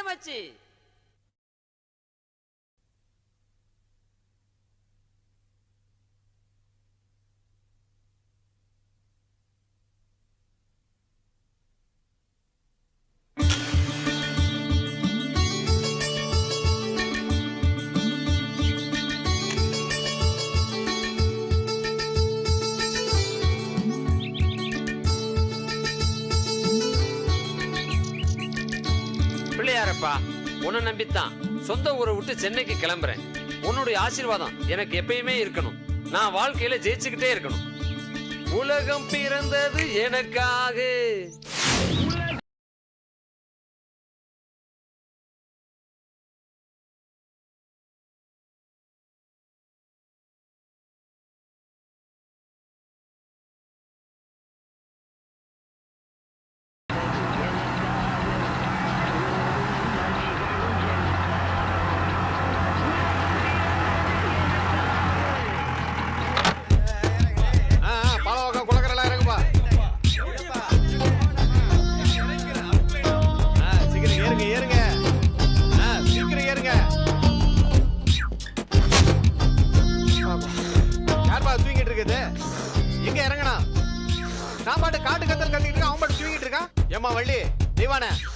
மச்சி. பிள்ளையாரப்பா, உன்னை நம்பித்தான் சொந்த ஊரை விட்டு சென்னைக்கு கிளம்புறேன். உன்னுடைய ஆசீர்வாதம் எனக்கு எப்பயுமே இருக்கணும். நான் வாழ்க்கையில ஜெயிச்சுக்கிட்டே இருக்கணும். உலகம் பிறந்தது எனக்காக.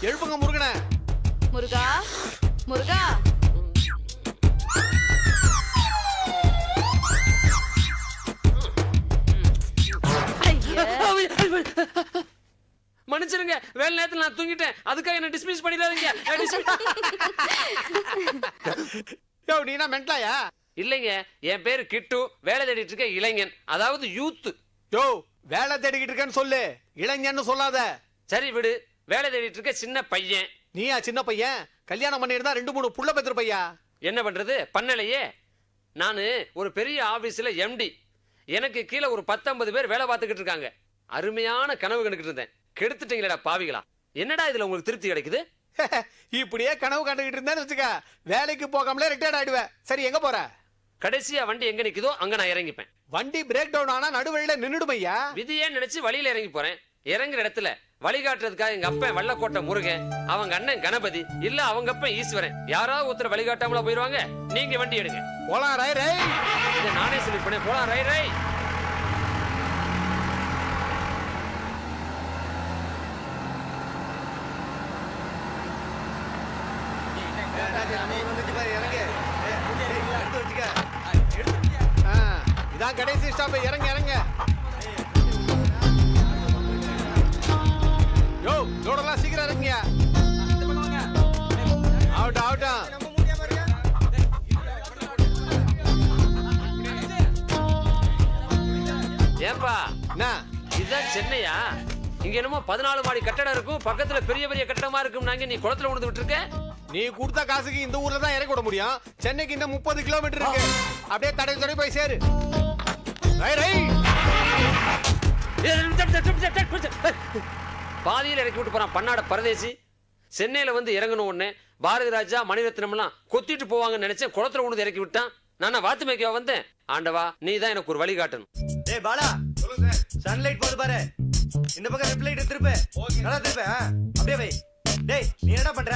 எழுப்புங்க முருகன. முருகா முருகா. மன்னிச்சிருங்க, வேலை நேரத்தில் நான் தூங்கிட்டேன். அதுக்காக என்ன டிஸ்மிஸ் பண்ணிடாதீங்க. நீனா மென்டலாயா? இல்லைங்க, என் பேரு கிட்டு. வேலை தேடிட்டு இருக்க இளைஞன், அதாவது யூத். யோ, வேலை தேடிக்கிட்டு இருக்கேன்னு சொல்லு, இளைஞன்னு சொல்லாத. சரி விடு, வேலை தேடிட்டு இருக்க சின்ன பையன். நீயா சின்ன பையன்? கல்யாணம் பண்ணிருந்தா 2-3 புள்ள பெற்ற பையா. என்ன பண்றது, பண்ணலையே. நானு ஒரு பெரிய ஆபீஸ்ல எம்டி. எனக்கு கீழே ஒரு 19 பேர் வேலை பார்த்துக்கிட்டு இருக்காங்க. அருமையான கனவு கண்டுகிட்டு இருந்தேன். கெடுத்துட்டீங்களா பாவிகளா. என்னடா இதுல உங்களுக்கு திருப்தி கிடைக்குது? இப்படியே கனவு கண்டுகிட்டு இருந்தேன்னு வச்சுக்க, வேலைக்கு போகாமலே ரிட்டையர்ட் ஆயிடுவேன். சரி, எங்க போற? கடைசியா வண்டி எங்க நிக்குதோ அங்க நான் இறங்கிப்பேன். வண்டி பிரேக் டவுன் ஆனா நடுவழியில நின்னுடுமையா? விதியே நினைச்சு வழியில இறங்கி போறேன். இறங்குற இடத்துல வழிகாட்டுறதுக்காக எங்க அப்பன் வல்லக்கோட்டை முருகன், அவங்க அண்ணன் கணபதி, இல்ல அவங்க அப்பன் ஈஸ்வரன், யாராவது ஒருத்தர் வழிகாட்டாமல போயிருவாங்க. நீங்க வண்டி எடுங்க. போலாம் ரை ரை. இதை நானே சொல்லி போனேன். போலாம் ரை ரை. இதான் கடைசி ஸ்டாப். இறங்க இறங்க. யோ, லோடெல்லாம் சீக்கிரம் இறங்கியா. ஆவட்டும் ஆவட்டும். ஏன்பா, இதுதான் சென்னையா? இங்க என்னமோ 14 மாடி கட்டடம் இருக்கும், பக்கத்துல பெரிய பெரிய கட்டடமா இருக்கும். நாங்க நீ குளத்துல விழுந்து விட்டு இருக்க. நீ கொடுத்த காசுக்கு இந்த ஊர்ல தான் இறக்கி விட முடியும். சென்னைக்கு இந்த 30 கிலோமீட்டர் இருக்கு. அப்படியே தடை தடை போய் சேரு. பாதியில் இறக்கி விட்டு போறான் பன்னாட பரதேசி. சென்னையில வந்து இறங்கணும் உடனே பாரதி ராஜா மணிரத்னம் எல்லாம் கொத்திட்டு போவாங்கன்னு நினைச்சேன். குளத்துல உணர்ந்து இறக்கி விட்டான். நான் வாத்து மேய்க்கவா வந்தேன். ஆண்டவா, நீ தான் எனக்கு ஒரு வழி காட்டணும். டேய் பாலா, சன்லைட் போடு பாரு. இந்த பக்கம் ரிப்ளைட் திருப்பு. நல்லா திருப்பு. அப்படியே வை. டேய், நீ என்ன பண்ற?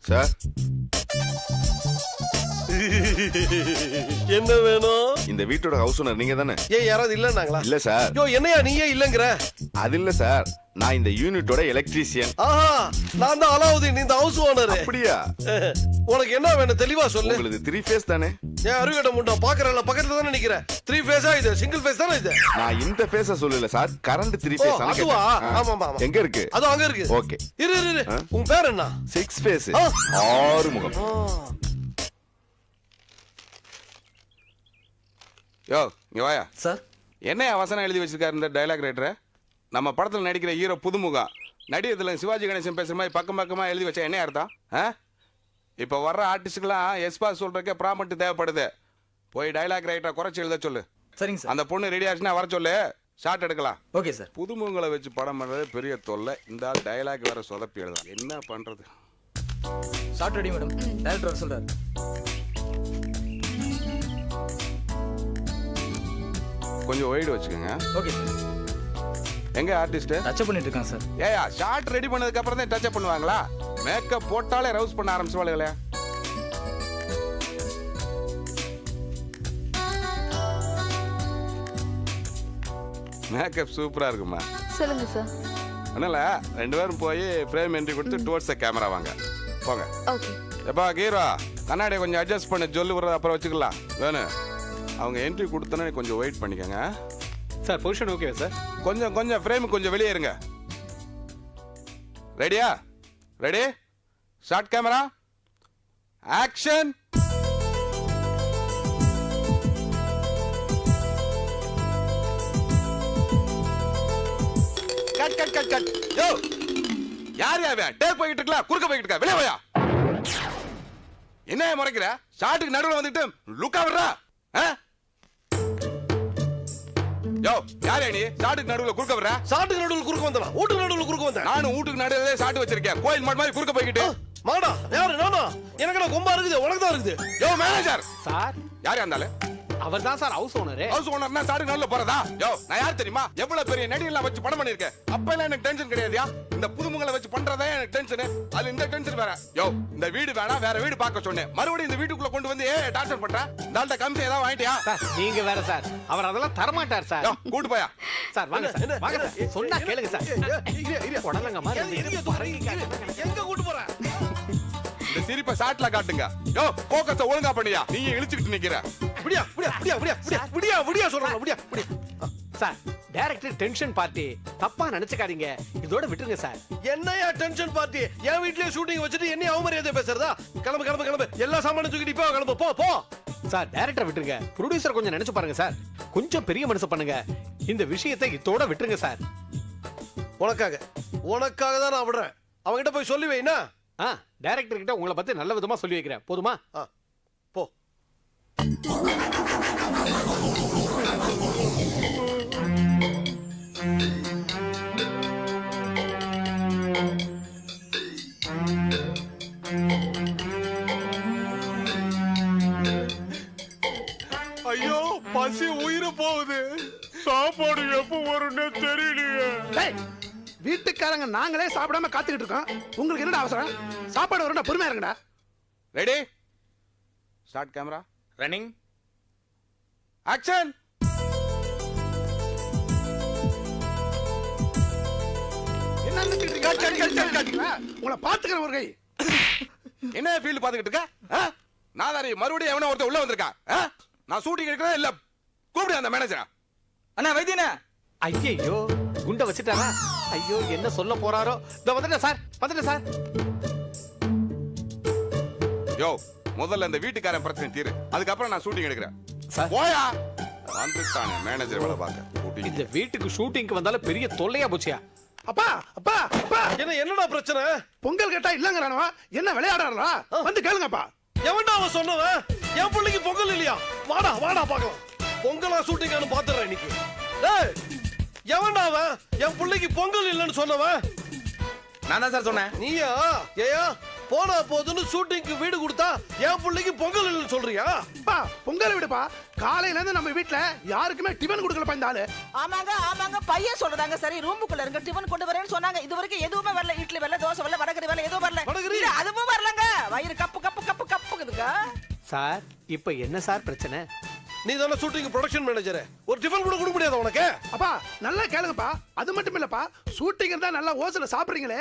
சார், என்ன வேணும்? இந்த வீட்டோட ஹவுஸ் ஓனர் நீங்க தானே? ஏன் யாராவது இல்லன்னாங்களா? இல்ல சார். யோ, என்னையா நீயே இல்லங்கற? அது இல்ல சார், நான் இந்த யூனிட்டோட எலக்ட்ரீஷியன். ஆஹா, நான் தான் அலாவுதீன், இந்த ஹவுஸ் ஓனர். அப்படியா? உனக்கு என்ன வேணும் தெளிவா சொல்லு. உங்களுக்கு 3 ஃபேஸ் தானே? ஏன் அருகட முண்டா பாக்குறல பக்கத்துல தானே நிக்கிற. 3 ஃபேஸா இது? சிங்கிள் ஃபேஸ் தானே இது? நான் இந்த ஃபேஸ சொல்லல சார், கரண்ட் 3 ஃபேஸ். அதுவா? ஆமா ஆமா. எங்க இருக்கு? அது அங்க இருக்கு. ஓகே. இரு இரு. உன் பேர் என்ன? 6 ஃபேஸ். 6 முகம். யோ, இங்க வாயா. சார், என்ன வசனம் எழுதி வச்சிருக்காரு இந்த டயலாக் ரைட்டர்? நம்ம படத்துல நடிக்கிற ஹீரோ புதுமுகம் நடிகத்துல சிவாஜி கணேசன் பேசுற மாதிரி பக்கம் பக்கமா எழுதி வச்சா என்ன அர்த்தம்? இப்ப வர்ற ஆர்டிஸ்டுக்கெல்லாம் எஸ்பா சொல்றதுக்கே ப்ராமட் தேவைப்படுது. போய் டயலாக் ரைட்டரை குறைச்சி எழுத சொல்லு. சரிங்க சார். அந்த பொண்ணு ரெடி ஆச்சுன்னா வர சொல்லு, ஷார்ட் எடுக்கலாம். Okay sir. புதுமுகங்களை வச்சு படம் பண்றது பெரிய தொல்லை. இந்த ஆள் டயலாக் வேற சொதப்பி எழுதலாம். என்ன பண்றது? Shot ready madam. டைரக்டர் வர சொல்றாரு. கொஞ்சம் ஒயிட் வச்சுக்கோங்க. Okay sir. எங்க ஆர்டிஸ்ட் டச் பண்ணிட்டு இருக்கான் சார். ஏயா ஷார்ட் ரெடி பண்ணதுக்கு அப்புறம் தான் டச் பண்ணுவாங்களா? மேக்கப் போட்டாலே ரவுஸ் பண்ண ஆரம்பிச்சுவாளுங்களே. மேக்கப் சூப்பரா இருக்குமா? சொல்லுங்க சார். அதனால 2 பேரும் போய் ஃப்ரேம் என்ட்ரி கொடுத்து டுவர்ட்ஸ் த கேமரா வாங்க. போங்க. ஓகே. எப்பா கீரா கண்ணாடியை கொஞ்சம் அட்ஜஸ்ட் பண்ண சொல்லு விடுறது அப்புறம் வச்சுக்கலாம். வேணும் அவங்க என்ட்ரி கொடுத்தோன்னே கொஞ்சம் வெயிட் பண்ணிக்கோங்க. Sir position okay sir? கொஞ்சம் ஃப்ரேம் கொஞ்சம் வெளியே இருங்க. ரெடியா? Ready? Short camera action. Cut cut cut cut. யோ யார் யாவே டேக் போயிட்டு இருக்கலாம், குறுக்க போயிட்டு இருக்கா, வெளியே போயா. என்ன முறைக்கிற? ஷாட்டுக்கு நடுவுல வந்துட்டு லுக்கா விடுறா. யோ யாரே நீ ஷாட்டுக்கு நடுவுல குறுக்க விடுற? சாட்டுக்கு நடுவுல குறுக்க வந்தா, வீட்டுக்கு நடுவுல குறுக்க வந்தேன். நானும் வீட்டுக்கு நடுவுல ஷாட் வச்சிருக்கேன். கோயில் மாடு மாதிரி குறுக்க போய்கிட்டு. மாடா யாரு? நானா? எனக்கு நான் கொம்பா இருக்குது, உனக்கு தான் இருக்குது. யோ மேனேஜர் சார் யாரே இருந்தாலே அவர் தான் சார் ஹவுஸ் ஓனர். ஹவுஸ் ஓனர்னா ஷாட்டுக்கு நடுவுல போறதா? யோ நான் யார் தெரியுமா? எவ்வளவு பெரிய நடிகர்லாம் வச்சு படம் பண்ணிருக்கேன். அப்பெல்லாம் எனக்கு டென்ஷன் கிடையாதுயா. இந்த புதுமுகங்களை வச்சு பண்றதே எனக்கு டென்ஷன். அது இந்த டென்ஷன் வேற. யோ இந்த வீடு வேணா வேற வீடு பார்க்க சொன்னேன். மறுபடியும் இந்த வீட்டுக்குள்ள கொண்டு வந்து டார்ச்சர் பண்ற. இந்த கம்சி ஏதாவது வாங்கிட்டியா? சார் நீங்க வேற சார், அவர் அதெல்லாம் தரமாட்டார் சார். யோ கூட்டு போயா. சார் வாங்க சார், வாங்க சார். சொன்னா கேளுங்க சார். உடலங்க மாதிரி எங்க கூட்டு போற? இந்த சிரிப்பை ஷாட்ல காட்டுங்க. யோ போக்கஸ ஒழுங்கா பண்ணியா. நீங்க இழுச்சிட்டு நிக்கிற. விடியா விடியா விடியா விடியா விடியா விடியா சொல்றேன். விடியா விடியா. சார் டைரக்டர் டென்ஷன் பார்ட்டி, தப்பா நினைச்சுக்காதீங்க. இதோட விட்டுருங்க சார். என்னையா டென்ஷன் பார்ட்டி? என் வீட்லயே ஷூட்டிங் வச்சுட்டு என்ன அவமரியாதை பேசுறதா? கிளம்பு கிளம்பு கிளம்பு. எல்லா சாமானும் தூக்கிட்டு இப்போ கிளம்பு. போ போ. சார் டைரக்டர் விட்டுருங்க. ப்ரொடியூசர் கொஞ்சம் நினைச்சு பாருங்க சார். கொஞ்சம் பெரிய மனசு பண்ணுங்க. இந்த விஷயத்தை இதோட விட்டுருங்க சார். உனக்காக தான் நான் விடுறேன். அவங்கிட்ட போய் சொல்லி வைனா. டைரக்டர் கிட்ட உங்களை பத்தி நல்ல விதமா சொல்லி வைக்கிறேன். போதுமா? போ. ஐயோ பசி உயிர் போகுது. சாப்பாடு எப்போ வரும்னு தெரியலையே. வீட்டுக்காரங்க நாங்களே சாப்பிடாம காத்துக்கிட்டு இருக்கோம். உங்களுக்கு என்னடா அவசரம்? சாப்பாடு வரணும், பொறுமையா இருங்கடா. Ready? Start camera running action. என்ன உங்களை பாத்துக்கிற ஒரு கை. என்ன ஃபீல்ட் பாத்துக்கிட்டு இருக்க? நாதாரி மறுபடியும் எவனோ ஒருத்தர் உள்ள வந்திருக்கான். நான் ஷூட்டிங் எடுக்கிறேன் இல்ல கூப்பிடு அந்த மேனேஜரா. அண்ணா வைத்தியண்ணா. ஐயோ குண்ட வச்சுட்டாரா? ஐயோ என்ன சொல்ல போறாரோ. இதோ வந்துட்டேன் சார், வந்துட்டேன் சார். யோ முதல்ல இந்த வீட்டுக்காரன் பிரச்சனை தீரு, அதுக்கப்புறம் நான் ஷூட்டிங் எடுக்கிறேன். சார் போயா. வந்துட்டானே மேனேஜர் வேலை பார்க்க. இந்த வீட்டுக்கு ஷூட்டிங்க்கு வந்தாலும் பெரிய தொல்லையா போச்சியா. அப்பா அப்பா அப்பா, என்னடா பிரச்சனை? பொங்கல் கேட்டா இல்லங்கறானவா? என்ன விளையாடுறாரா? வந்து கேளுங்கப்பா. எவன்டா அவன் சொன்னவன்? என் பிள்ளைக்கு பொங்கல் இல்லையா? வாடா வாடா பார்க்கலாம். பொங்கலா ஷூட்டிங்கானு பாத்துறேன் இன்னைக்கு. டேய் எவன்டா அவன்? என் பிள்ளைக்கு பொங்கல் இல்லைன்னு சொன்னவன் நான் தான் சார் சொன்னேன். நீயா? ஏயா போனா போதுன்னு ஷூட்டிங்க்கு வீடு கொடுத்தா என் பிள்ளைக்கு பொங்கல் இல்லைன்னு சொல்றியா? அப்பா பொங்கல் விடுப்பா. காலையில இருந்து நம்ம வீட்ல யாருக்குமே டிபன் கொடுக்கலப்பா இந்த ஆளு. ஆமாங்க ஆமாங்க, பையன் சொல்றாங்க. சரி ரூமுக்குள்ள இருங்க, டிபன் கொண்டு வரேன்னு சொன்னாங்க. இது வரைக்கும் எதுவுமே வரல. இட்லி வரல, தோசை வரல, வடகரி வரல, எதுவும் வரல. இல்ல, அதுவும் வரலங்க. வயிறு கப்பு கப்பு கப்பு கப்புக்குதுங்க. சார் இப்ப என்ன சார் பிரச்சனை? நீ தானே ஷூட்டிங் ப்ரொடக்ஷன் மேனேஜர். ஒரு டிஃபன் கூட கொடுக்க முடியாது உனக்கு? அப்பா நல்லா கேளுங்கப்பா. அது மட்டும் இல்லப்பா, ஷூட்டிங் இருந்தா நல்லா ஓசல சாப்பிடுறீங்களே,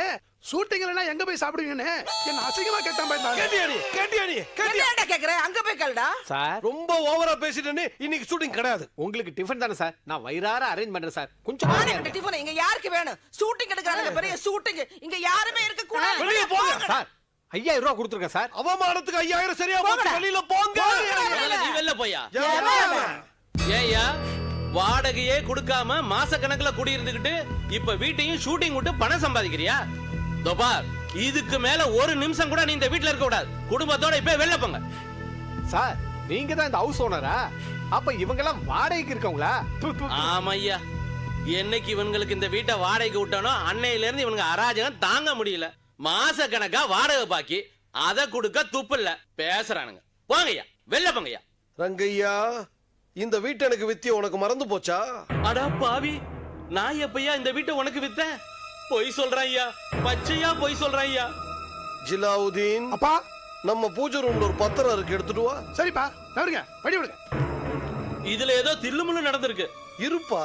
ஷூட்டிங் இல்லனா எங்க போய் சாப்பிடுவீங்கன்னு என்ன அசிங்கமா கேட்டான் பாரு. கேட்டியா நீ என்னடா கேக்குற? அங்க போய் கேளுடா. சார் ரொம்ப ஓவரா பேசிட்டேன்னு இன்னைக்கு ஷூட்டிங் கிடையாது. உங்களுக்கு டிஃபன் தானே சார், நான் வயிறார அரேஞ்ச் பண்றேன் சார். கொஞ்சம் டிஃபன் இங்க யாருக்கு வேணும்? ஷூட்டிங் எடுக்கறாங்க, பெரிய ஷூட்டிங். இங்க யாருமே இருக்க கூடாது. வெளிய போங்க சார். 5000 ரூபாய் கொடுத்துருக்கேன் சார். அவமானத்துக்கு 5000 சரியா போச்சு. வெளியில போங்க. நீ வெளில போயா. ஏய்யா வாடகையே கொடுக்காம மாச கணக்குல குடியிருந்துகிட்டு இப்ப வீட்டையும் ஷூட்டிங் விட்டு பணம் சம்பாதிக்கிறியா? பார், இதுக்கு மேல ஒரு நிமிஷம் கூட நீ இந்த வீட்ல இருக்க கூடாது. குடும்பத்தோட இப்ப வெளில போங்க. சார் நீங்க தான் இந்த ஹவுஸ் ஓனரா? அப்ப இவங்க எல்லாம் வாடகைக்கு இருக்கவங்களா? ஆமையா, என்னைக்கு இவங்களுக்கு இந்த வீட்டை வாடகைக்கு விட்டானோ அன்னையில இருந்து இவனுங்க அராஜகம் தாங்க முடியல. மாச கணக்கா வாடகை பாக்கி, அத கொடுக்க துப்பு இல்ல. பேசுறானுங்க. போங்கய்யா, வெளில போங்கய்யா. ரங்கையா, இந்த வீட்டை எனக்கு வித்திய உனக்கு மறந்து போச்சா? அடா பாவி, நான் எப்பயா இந்த வீட்டை உனக்கு வித்தேன்? பொய் சொல்றேன் ஐயா, பச்சையா பொய் சொல்றேன் ஐயா. ஜிலாவுதீன், அப்பா நம்ம பூஜை ரூம்ல ஒரு பத்திரம் இருக்கு, எடுத்துட்டு வா. சரிப்பா நவருங்க வழி விடுங்க. இதுல ஏதோ தில்லுமுள்ளு நடந்திருக்கு. இருப்பா,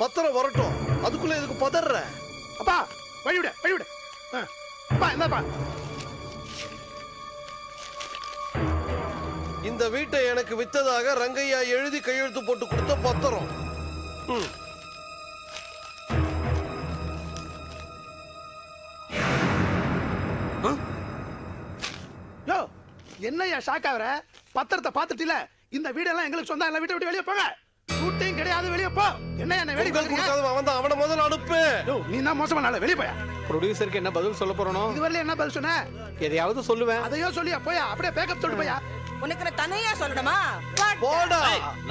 பத்திரம் வரட்டும், அதுக்குள்ள எதுக்கு பதற? அப்பா வழி விடு வழி விடு. அப்பா என்னப்பா? இந்த வீட்டை எனக்கு வித்ததாக ரங்கையா எழுதி கையெழுத்து போட்டு கொடுத்த பத்திரம். யோ என்னையா ஷாக் ஆகுற? பத்திரத்தை பார்த்துட்டில? இந்த வீடெல்லாம் எங்களுக்கு சொந்தம். எல்லாம் வீட்டை விட்டு வெளியே போங்க. ஷூட்டிங் கிடையாது, வெளியே போ. என்னையா என்ன வெளியே கொடுக்காதவன் அவன் தான், அவனை முதல்ல அனுப்பு. நீ தான் மோசமான ஆளு, வெளியே போயா. ப்ரொடியூசருக்கு என்ன பதில் சொல்ல போறோம்? இதுவரையில என்ன பதில் சொன்ன? எதையாவது சொல்லுவேன். அதையோ சொல்லியா போயா, அப்படியே பேக்கப் சொல்லிட்டு போயா. உனக்கு நான் தனியா சொல்லணுமா? போடா.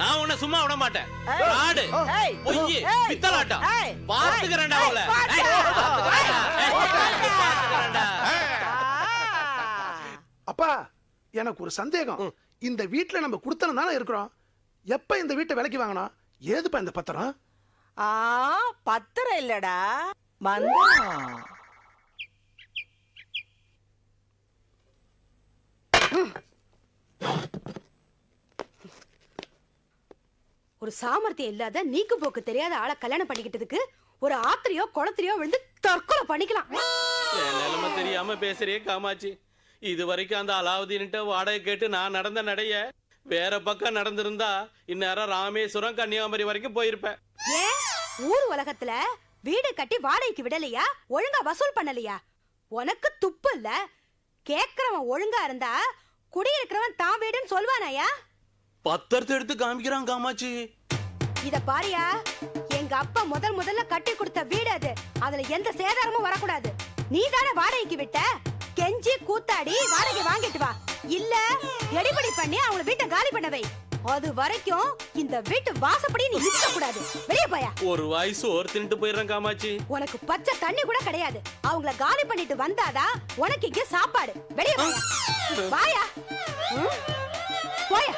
நான் உன்னை சும்மா விட மாட்டேன். ஆடு ஏய், பொய் ஏய், பித்தலாட்டம் ஏய், பாத்துக்கறேன்டா அவளை. அப்பா எனக்கு ஒரு சந்தேகம். இந்த வீட்டுல நம்ம குடுத்தனம் தானே இருக்கிறோம். எப்ப இந்த வீட்டை விலைக்கு வாங்கணும்? ஏதுப்பா இந்த பத்திரம்? பத்திரம் இல்லடா, மந்திரம். ஒரு சாமர்த்தியம் இல்லாத நீக்கு போக்கு தெரியாத ஆளை கல்யாணம் பண்ணிக்கிட்டதுக்கு ஒரு ஆத்திரியோ குளத்திரியோ விழுந்து தற்கொலை பண்ணிக்கலாம். என் நிலைமை தெரியாம பேசுறியே காமாட்சி. இது வரைக்கும் அந்த அலாவுதீன்ட்ட வாடகை கேட்டு நான் நடந்த நடைய வேற பக்கம் நடந்திருந்தா இந்நேரம் ராமேஸ்வரம் கன்னியாகுமரி வரைக்கும் போயிருப்பேன். ஏன் ஊர் உலகத்துல வீடு கட்டி வாடகைக்கு விடலையா? ஒழுங்கா வசூல் பண்ணலையா? உனக்கு துப்பு இல்ல? கேக்குறவன் ஒழுங்கா இருந்தா குடியிருக்கிறவன் தான் வீடுன்னு சொல்வானாயா? பத்திரத்தை எடுத்து காமிக்கிறான் காமாட்சி. இத பாரியா, எங்க அப்பா முதல்ல கட்டி கொடுத்த வீடு அது. அதுல எந்த சேதாரமும் வரக்கூடாது. நீ தானே வாடகைக்கு விட்ட. கெஞ்சி கூத்தாடி வாடகை வாங்கிட்டு வா, இல்ல எடிபடி பண்ணி அவங்க வீட்டை காலி பண்ண வை. அது வரைக்கும் இந்த வீட்டு வாசப்படி நீ இருக்க கூடாது. வெளியே போயா. ஒரு வாய் சோறு தின்ட்டு போயிடுறேன் காமாட்சி. உனக்கு பச்சை தண்ணி கூட கிடையாது. அவங்கள காலி பண்ணிட்டு வந்தாதான் உனக்கு இங்க சாப்பாடு. வெளியே போயா. வாயா. போயா.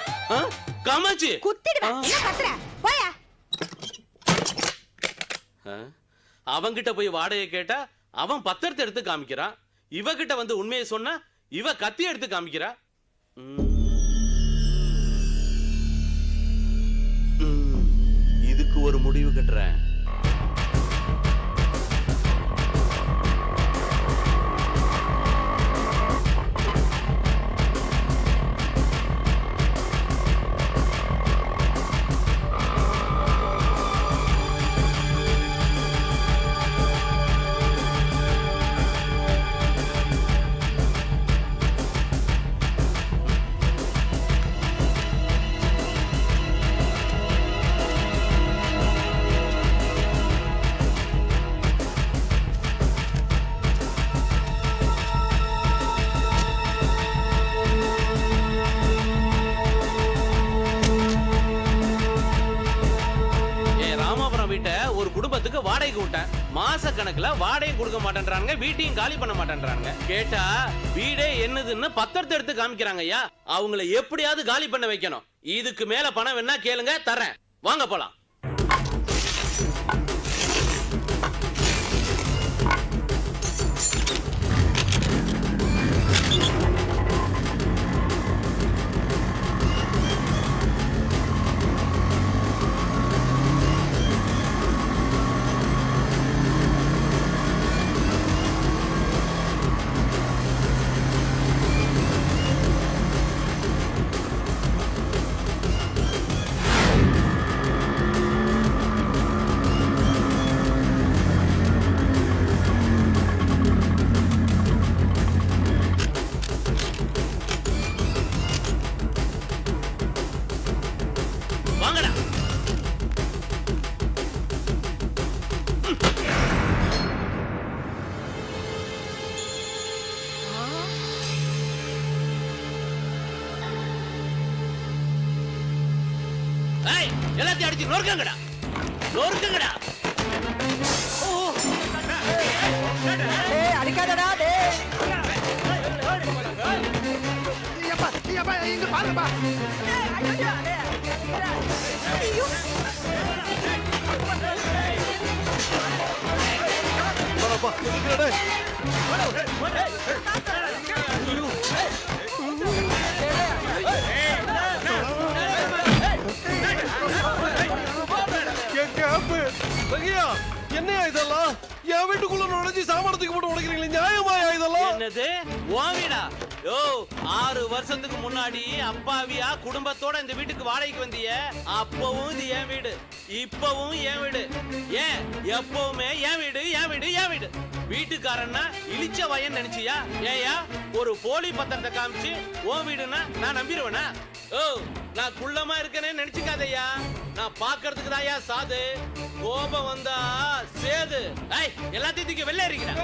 காமாட்சி குத்திடுவேன். என்ன கத்துற? போயா. அவங்கிட்ட போய் வாடகை கேட்டா அவன் பத்திரத்தை எடுத்து காமிக்கிறான். இவகிட்ட வந்து உண்மையை சொன்னா இவ கத்தி எடுத்து காமிக்கிறா. இதுக்கு ஒரு முடிவு கட்டுறேன். வாடகைக்கு விட்டேன். மாச கணக்குல வாடகை கொடுக்க மாட்டேன்றாங்க, வீட்டையும் காலி பண்ண மாட்டேன்றாங்க. கேட்டா வீடே என்னதுன்னு பத்திரத்தை எடுத்து காமிக்கிறாங்க. ஐயா, அவங்களை எப்படியாவது காலி பண்ண வைக்கணும். இதுக்கு மேல பணம் வேணா கேளுங்க, தரேன். வாங்க போலாம். எல்லாத்தையும் அடிச்சு நொறுக்கங்கடா, நொறுக்கங்கடா. அடிக்காதடா. இங்க பாருங்கப்பா. ஐயோ என்னையா இதெல்லாம் என் வீட்டுக்குள்ள நுழைஞ்சு சாமானத்துக்கு போட்டு உடைக்கிறீங்களே நியாயமாயா இதெல்லாம்? என்னது உன் வீடா? யோ 6 வருஷத்துக்கு முன்னாடி அப்பாவியா குடும்பத்தோட இந்த வீட்டுக்கு வாடகைக்கு வந்திய, அப்பவும் இது என் வீடு, இப்பவும் என் வீடு. ஏன் எப்பவுமே என் வீடு என் வீடு என் வீடு. வீட்டுக்காரன்னா இழிச்ச வயன் நினைச்சியா? ஏயா ஒரு போலி பத்திரத்தை காமிச்சு உன் வீடுன்னா நான் நம்பிடுவேனா? ஓ நான் குள்ளமா இருக்கேன்னு நினைச்சுக்காதையா, நான் பாக்குறதுக்கு தான்யா சாது, கோபம் வந்தா சேது. ஐய் எல்லாத்தையும் தூக்கி வெளில இருக்கிறேன்.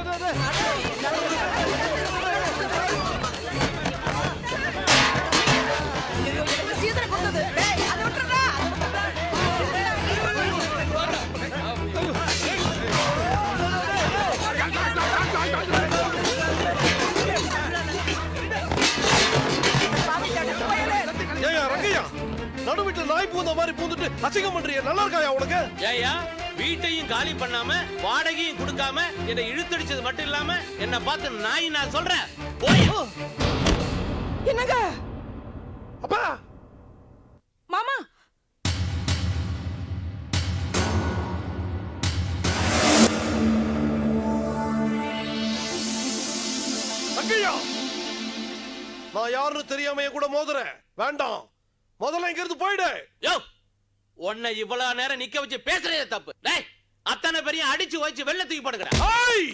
நடு வீட்டுல நாய் பூந்த மாதிரி பூந்துட்டு அசிங்கம் பண்றிய, நல்லா இருக்காயா உனக்கு? ஏயா வீட்டையும் காலி பண்ணாம வாடகையும் கொடுக்காம என்னை இழுத்தடிச்சது மட்டும் இல்லாம என்ன பார்த்து நாய் நான் சொல்றேன். என்னங்க அப்பா மாமா அங்கய்யா, நான் யாருன்னு தெரியாம என் கூட மோதுறேன். வேண்டாம், முதல்ல இங்க இருந்து போயிடு. யோ உன்னை இவ்வளவு நேரம் நிக்க வச்சு பேசுறதே தப்பு. டேய் அத்தனை பேரையும் அடிச்சு வச்சு வெள்ள தூக்கி போடுங்கடா. ஏய்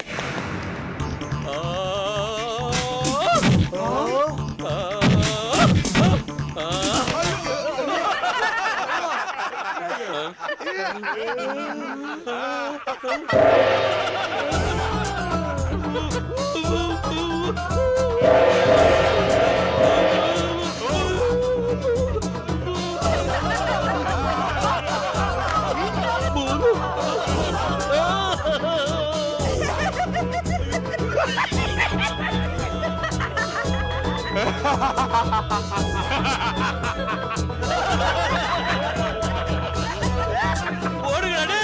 ஓடுங்கடா.